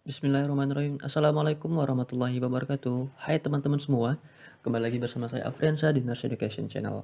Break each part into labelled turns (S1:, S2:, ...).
S1: Bismillahirrahmanirrahim. Assalamualaikum warahmatullahi wabarakatuh. Hai teman-teman semua, kembali lagi bersama saya Afriansa di Nurse Education Channel.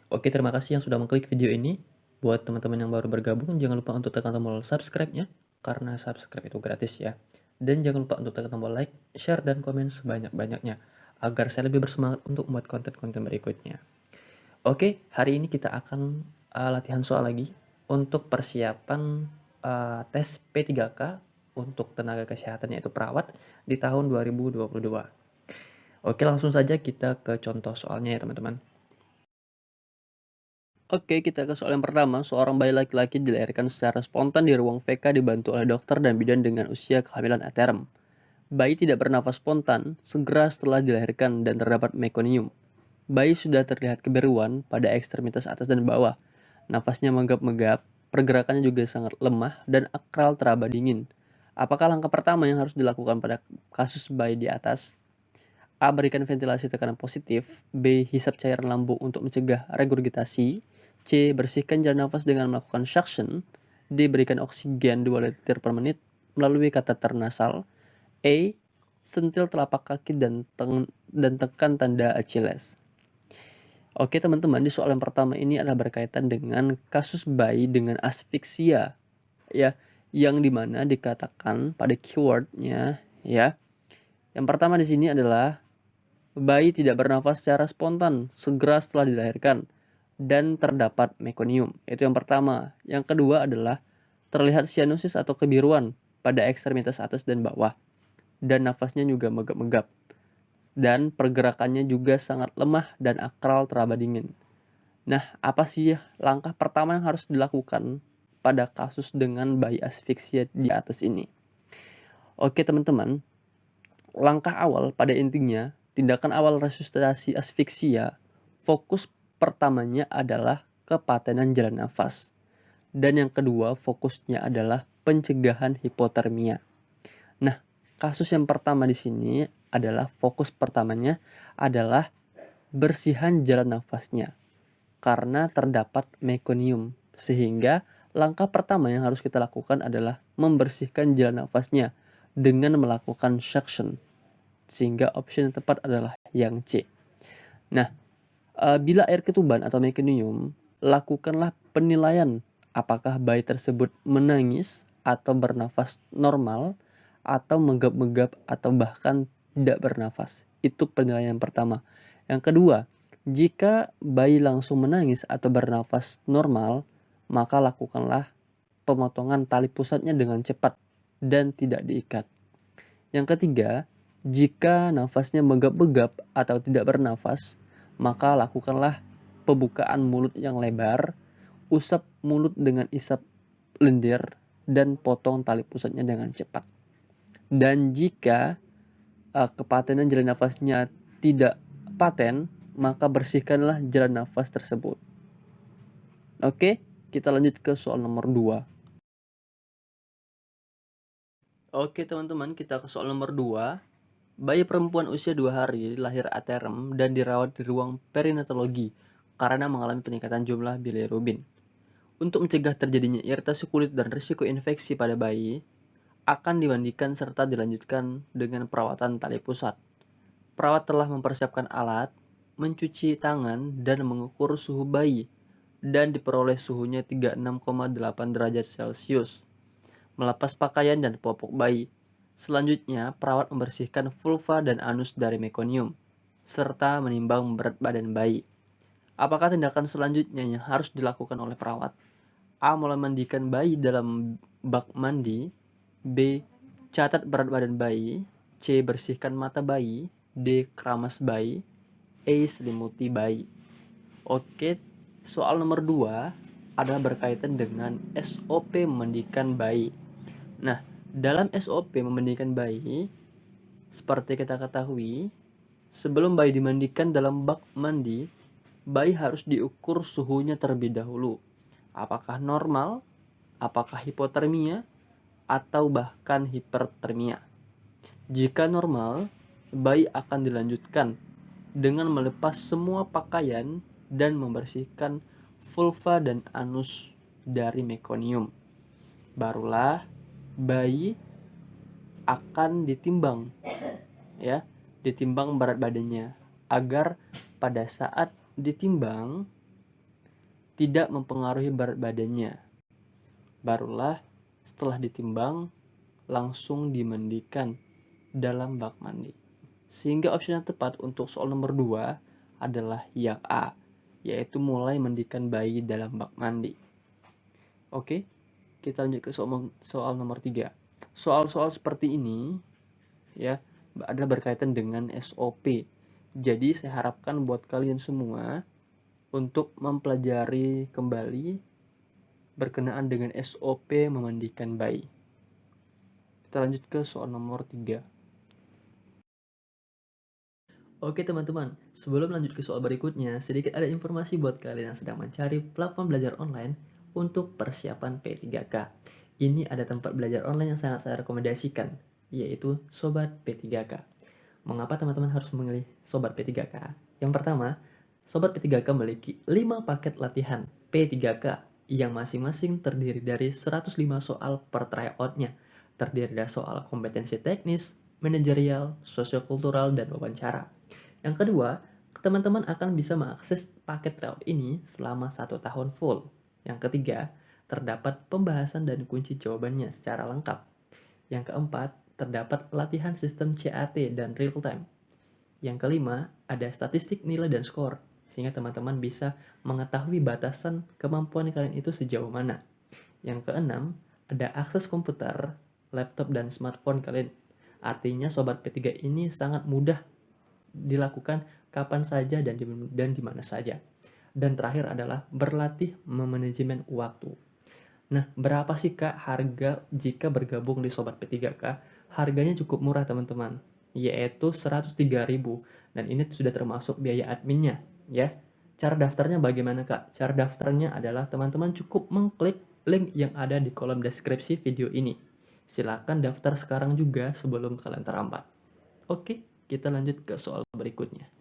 S1: Oke, terima kasih yang sudah mengklik video ini. Buat teman-teman yang baru bergabung, jangan lupa untuk tekan tombol subscribe-nya, karena subscribe itu gratis ya. Dan jangan lupa untuk tekan tombol like, share, dan komen sebanyak-banyaknya, agar saya lebih bersemangat untuk membuat konten-konten berikutnya. Oke, hari ini kita akan latihan soal lagi untuk persiapan tes P3K untuk tenaga kesehatan yaitu perawat di tahun 2022. Oke, langsung saja kita ke contoh soalnya ya teman-teman. Oke, kita ke soal yang pertama. Seorang bayi laki-laki dilahirkan secara spontan di ruang VK dibantu oleh dokter dan bidan dengan usia kehamilan aterm. Bayi tidak bernafas spontan segera setelah dilahirkan dan terdapat mekonium. Bayi sudah terlihat kebiruan pada ekstremitas atas dan bawah. Nafasnya menggap-menggap, pergerakannya juga sangat lemah dan akral teraba dingin. Apakah langkah pertama yang harus dilakukan pada kasus bayi di atas? A. Berikan ventilasi tekanan positif. B. Hisap cairan lambung untuk mencegah regurgitasi. C. Bersihkan jalan nafas dengan melakukan suction. D. Berikan oksigen 2 liter per menit melalui kateter nasal. E. Sentil telapak kaki dan tekan tanda Achilles. Oke teman-teman, di soal yang pertama ini adalah berkaitan dengan kasus bayi dengan asfiksia ya, yang dimana dikatakan pada keywordnya ya. Yang pertama di sini adalah bayi tidak bernafas secara spontan segera setelah dilahirkan dan terdapat mekonium. Itu yang pertama. Yang kedua adalah terlihat sianusis atau kebiruan pada ekstremitas atas dan bawah dan nafasnya juga megap-megap dan pergerakannya juga sangat lemah dan akral teraba dingin. Nah, apa sih langkah pertama yang harus dilakukan pada kasus dengan bayi asfiksia di atas ini? Oke teman-teman, langkah awal pada intinya, tindakan awal resusitasi asfiksia, fokus pertamanya adalah kepatenan jalan nafas. Dan yang kedua, fokusnya adalah pencegahan hipotermia. Nah, kasus yang pertama di sini adalah fokus pertamanya adalah bersihan jalan nafasnya karena terdapat mekonium. Sehingga langkah pertama yang harus kita lakukan adalah membersihkan jalan nafasnya dengan melakukan suction. Sehingga opsi yang tepat adalah yang C. Nah, bila air ketuban atau mekonium, lakukanlah penilaian apakah bayi tersebut menangis atau bernafas normal atau menggap-menggap atau bahkan tidak bernafas. Itu penilaian pertama. Yang kedua, jika bayi langsung menangis atau bernafas normal, maka lakukanlah pemotongan tali pusatnya dengan cepat dan tidak diikat. Yang ketiga, jika nafasnya menggap-menggap atau tidak bernafas, maka lakukanlah pembukaan mulut yang lebar, usap mulut dengan isap lendir, dan potong tali pusatnya dengan cepat. Dan jika kepatenan jalan nafasnya tidak paten, maka bersihkanlah jalan nafas tersebut. Oke, kita lanjut ke soal nomor 2. Oke teman-teman, kita ke soal nomor 2. Bayi perempuan usia 2 hari lahir aterem dan dirawat di ruang perinatologi karena mengalami peningkatan jumlah bilirubin. Untuk mencegah terjadinya iritasi kulit dan risiko infeksi pada bayi, akan dimandikan serta dilanjutkan dengan perawatan tali pusat. Perawat telah mempersiapkan alat, mencuci tangan, dan mengukur suhu bayi, dan diperoleh suhunya 36,8 derajat Celcius. Melepas pakaian dan popok bayi. Selanjutnya, perawat membersihkan vulva dan anus dari mekonium, serta menimbang berat badan bayi. Apakah tindakan selanjutnya yang harus dilakukan oleh perawat? A. Mulai mandikan bayi dalam bak mandi. B. Catat berat badan bayi. C. Bersihkan mata bayi. D. Keramas bayi. E. Selimuti bayi. Oke, soal nomor 2 adalah berkaitan dengan SOP memandikan bayi. Nah, dalam SOP memandikan bayi, seperti kita ketahui, sebelum bayi dimandikan dalam bak mandi, bayi harus diukur suhunya terlebih dahulu. Apakah normal, apakah hipotermia, atau bahkan hipertermia. Jika normal, bayi akan dilanjutkan dengan melepas semua pakaian dan membersihkan vulva dan anus dari mekonium. Barulah bayi akan ditimbang, ya, ditimbang berat badannya, agar pada saat ditimbang tidak mempengaruhi berat badannya. Barulah setelah ditimbang langsung dimandikan dalam bak mandi. Sehingga opsi yang tepat untuk soal nomor 2 adalah yang A, yaitu mulai mandikan bayi dalam bak mandi. Oke, kita lanjut ke soal nomor 3. Soal-soal seperti ini ya adalah berkaitan dengan SOP. Jadi saya harapkan buat kalian semua untuk mempelajari kembali berkenaan dengan SOP memandikan bayi. Kita lanjut ke soal nomor 3. Oke teman-teman, sebelum lanjut ke soal berikutnya, sedikit ada informasi buat kalian yang sedang mencari platform belajar online untuk persiapan P3K. Ini ada tempat belajar online yang sangat saya rekomendasikan, yaitu Sobat P3K. Mengapa teman-teman harus memilih Sobat P3K? Yang pertama, Sobat P3K memiliki 5 paket latihan P3K yang masing-masing terdiri dari 105 soal per tryout-nya. Terdiri dari soal kompetensi teknis, manajerial, sosiokultural, dan wawancara. Yang kedua, teman-teman akan bisa mengakses paket tryout ini selama 1 tahun full. Yang ketiga, terdapat pembahasan dan kunci jawabannya secara lengkap. Yang keempat, terdapat latihan sistem CAT dan real time. Yang kelima, ada statistik nilai dan skor, sehingga teman-teman bisa mengetahui batasan kemampuan kalian itu sejauh mana. Yang keenam, ada akses komputer, laptop, dan smartphone kalian. Artinya Sobat P3 ini sangat mudah dilakukan kapan saja dan di mana saja. Dan terakhir adalah berlatih memanajemen waktu. Nah, berapa sih Kak harga jika bergabung di Sobat P3K? Harganya cukup murah teman-teman, yaitu 103.000 dan ini sudah termasuk biaya adminnya ya. Cara daftarnya bagaimana Kak? Cara daftarnya adalah teman-teman cukup mengklik link yang ada di kolom deskripsi video ini. Silakan daftar sekarang juga sebelum kalian terlambat. Oke, kita lanjut ke soal berikutnya.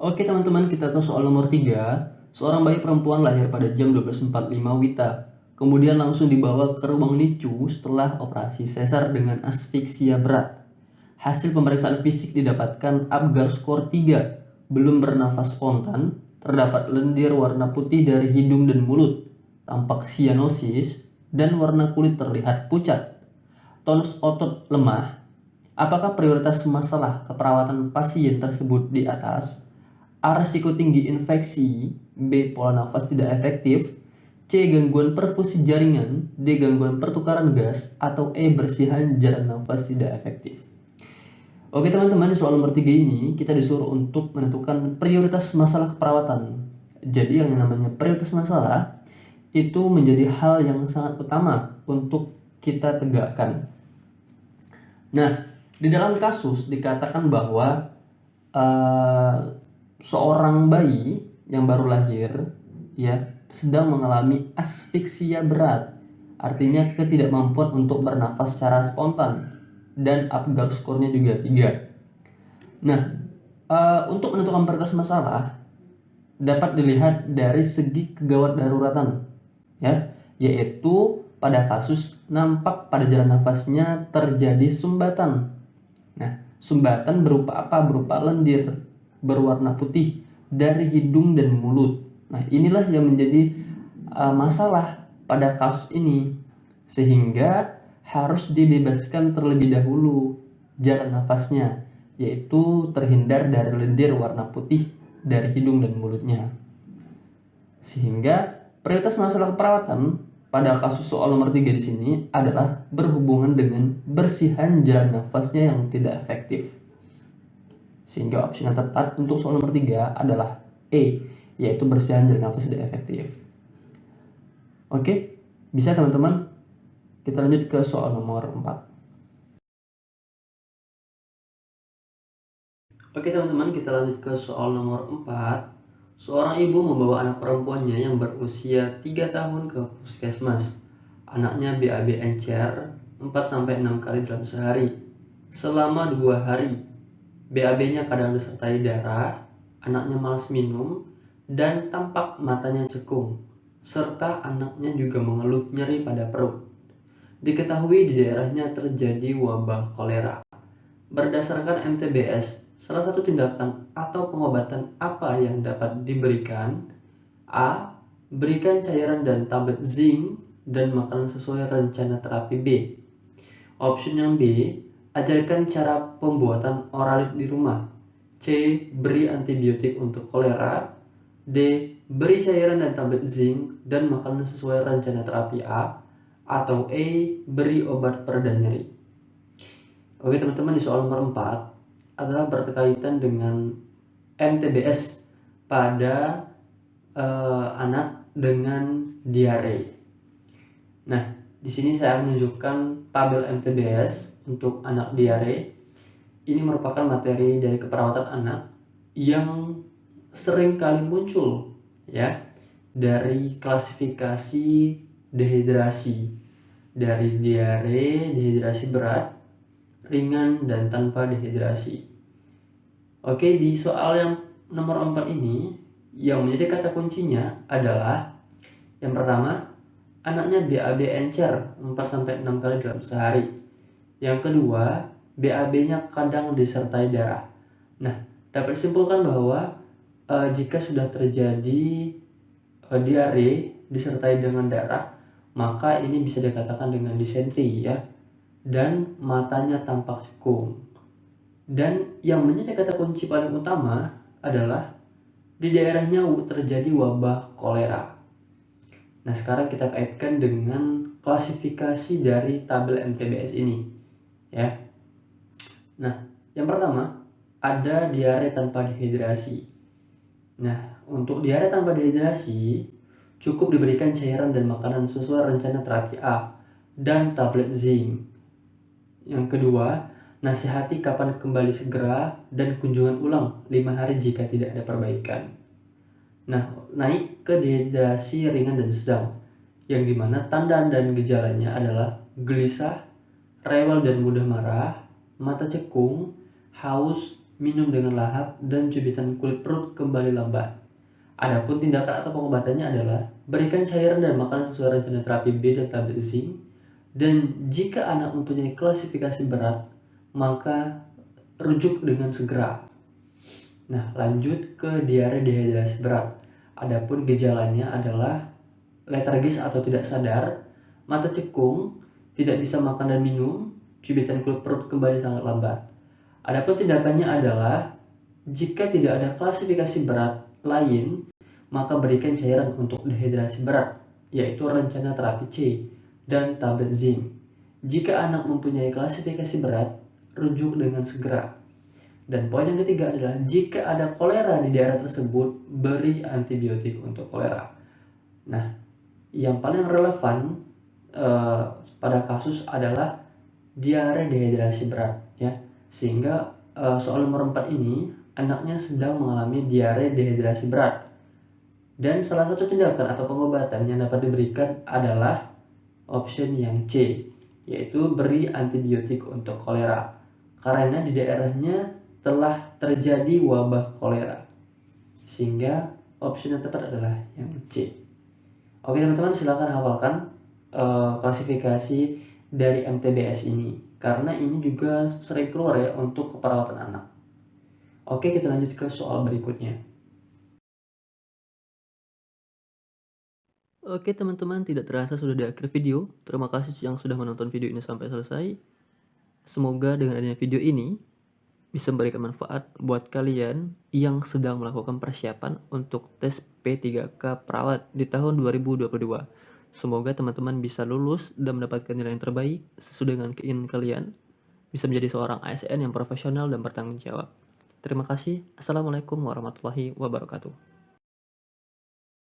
S1: Oke teman-teman, kita ke soal nomor 3. Seorang bayi perempuan lahir pada jam 12.45 WITA. Kemudian langsung dibawa ke ruang NICU setelah operasi sesar dengan asfiksia berat. Hasil pemeriksaan fisik didapatkan Apgar skor 3, belum bernafas spontan, terdapat lendir warna putih dari hidung dan mulut, tampak sianosis, dan warna kulit terlihat pucat. Tonus otot lemah. Apakah prioritas masalah keperawatan pasien tersebut di atas? A. Risiko tinggi infeksi. B. Pola nafas tidak efektif. C. Gangguan perfusi jaringan. D. Gangguan pertukaran gas. Atau E. Bersihan jalan nafas tidak efektif. Oke teman-teman, di soal nomor 3 ini kita disuruh untuk menentukan prioritas masalah keperawatan. Jadi yang namanya prioritas masalah itu menjadi hal yang sangat utama untuk kita tegakkan. Nah, di dalam kasus dikatakan bahwa seorang bayi yang baru lahir ya sedang mengalami asfiksia berat, artinya ketidakmampuan untuk bernafas secara spontan, dan Apgar skornya juga 3. Nah, untuk menentukan prioritas masalah dapat dilihat dari segi kegawat daruratan ya, yaitu pada kasus nampak pada jalan nafasnya terjadi sumbatan. Nah, sumbatan berupa apa? Berupa lendir berwarna putih dari hidung dan mulut. Nah, inilah yang menjadi masalah pada kasus ini, sehingga harus dibebaskan terlebih dahulu jalan nafasnya, yaitu terhindar dari lendir warna putih dari hidung dan mulutnya. Sehingga prioritas masalah perawatan pada kasus soal nomor 3 di sini adalah berhubungan dengan bersihan jalan nafasnya yang tidak efektif. Sehingga opsi yang tepat untuk soal nomor 3 adalah E, yaitu bersihan jalan nafas tidak efektif. Oke, bisa teman-teman? Kita lanjut ke soal nomor 4. Oke teman-teman, kita lanjut ke soal nomor 4. Seorang ibu membawa anak perempuannya yang berusia 3 tahun ke puskesmas. Anaknya BAB encer 4-6 kali dalam sehari selama 2 hari. BAB-nya kadang disertai darah, anaknya malas minum, dan tampak matanya cekung, serta anaknya juga mengeluh nyeri pada perut. diketahui di daerahnya terjadi wabah kolera. Berdasarkan MTBS, salah satu tindakan atau pengobatan apa yang dapat diberikan? A. Berikan cairan dan tablet zinc dan makanan sesuai rencana terapi. B. Option yang B, ajarkan cara pembuatan oralit di rumah. C. Beri antibiotik untuk kolera. D. Beri cairan dan tablet zinc dan makanan sesuai rencana terapi A. Atau E. Beri obat pereda nyeri. Oke teman-teman, di soal nomor 4 adalah berkaitan dengan MTBS pada anak dengan diare. Nah, di sini saya menunjukkan tabel MTBS untuk anak diare. Ini merupakan materi dari keperawatan anak yang sering kali muncul ya dari klasifikasi dehidrasi, dari diare, dehidrasi berat, ringan, dan tanpa dehidrasi. Oke, di soal yang nomor 4 ini yang menjadi kata kuncinya adalah yang pertama, anaknya BAB encer 4-6 kali dalam sehari. Yang kedua, BAB-nya kadang disertai darah. Nah, dapat disimpulkan bahwa jika sudah terjadi diare disertai dengan darah, maka ini bisa dikatakan dengan disentri ya. Dan matanya tampak cekung. Dan yang menjadi kata kunci paling utama adalah di daerahnya terjadi wabah kolera. Nah, sekarang kita kaitkan dengan klasifikasi dari tabel MTBS ini ya. Nah, yang pertama ada diare tanpa dehidrasi. Nah, untuk diare tanpa dehidrasi cukup diberikan cairan dan makanan sesuai rencana terapi A dan tablet zinc. Yang kedua, nasihati kapan kembali segera dan kunjungan ulang 5 hari jika tidak ada perbaikan. Nah, naik ke dehidrasi ringan dan sedang, yang dimana tanda dan gejalanya adalah gelisah, rewel dan mudah marah, mata cekung, haus, minum dengan lahap, dan cubitan kulit perut kembali lambat. Adapun tindakan atau pengobatannya adalah berikan cairan dan makanan sesuai rencana terapi B dan tablet zinc. Dan jika anak mempunyai klasifikasi berat, maka rujuk dengan segera. Nah, lanjut ke diare dehidrasi berat. Adapun gejalanya adalah letargis atau tidak sadar, mata cekung, tidak bisa makan dan minum, cubitan kulit perut kembali sangat lambat. Adapun tindakannya adalah jika tidak ada klasifikasi berat lain, maka berikan cairan untuk dehidrasi berat, yaitu rencana terapi C dan tablet zinc. Jika anak mempunyai klasifikasi berat, rujuk dengan segera. Dan poin yang ketiga adalah jika ada kolera di daerah tersebut, beri antibiotik untuk kolera. Nah, yang paling relevan pada kasus adalah diare dehidrasi berat ya. Sehingga soal nomor 4 ini anaknya sedang mengalami diare dehidrasi berat. Dan salah satu tindakan atau pengobatan yang dapat diberikan adalah option yang C, yaitu beri antibiotik untuk kolera. Karena di daerahnya telah terjadi wabah kolera. Sehingga option yang tepat adalah yang C. Oke teman-teman, silakan hafalkan klasifikasi dari MTBS ini. Karena ini juga sering keluar ya untuk keperawatan anak. Oke, kita lanjut ke soal berikutnya. Oke teman-teman, tidak terasa sudah di akhir video. Terima kasih yang sudah menonton video ini sampai selesai. Semoga dengan adanya video ini bisa memberikan manfaat buat kalian yang sedang melakukan persiapan untuk tes P3K perawat di tahun 2022. Semoga teman-teman bisa lulus dan mendapatkan nilai yang terbaik sesuai dengan keinginan kalian. Bisa menjadi seorang ASN yang profesional dan bertanggung jawab. Terima kasih. Assalamualaikum warahmatullahi wabarakatuh.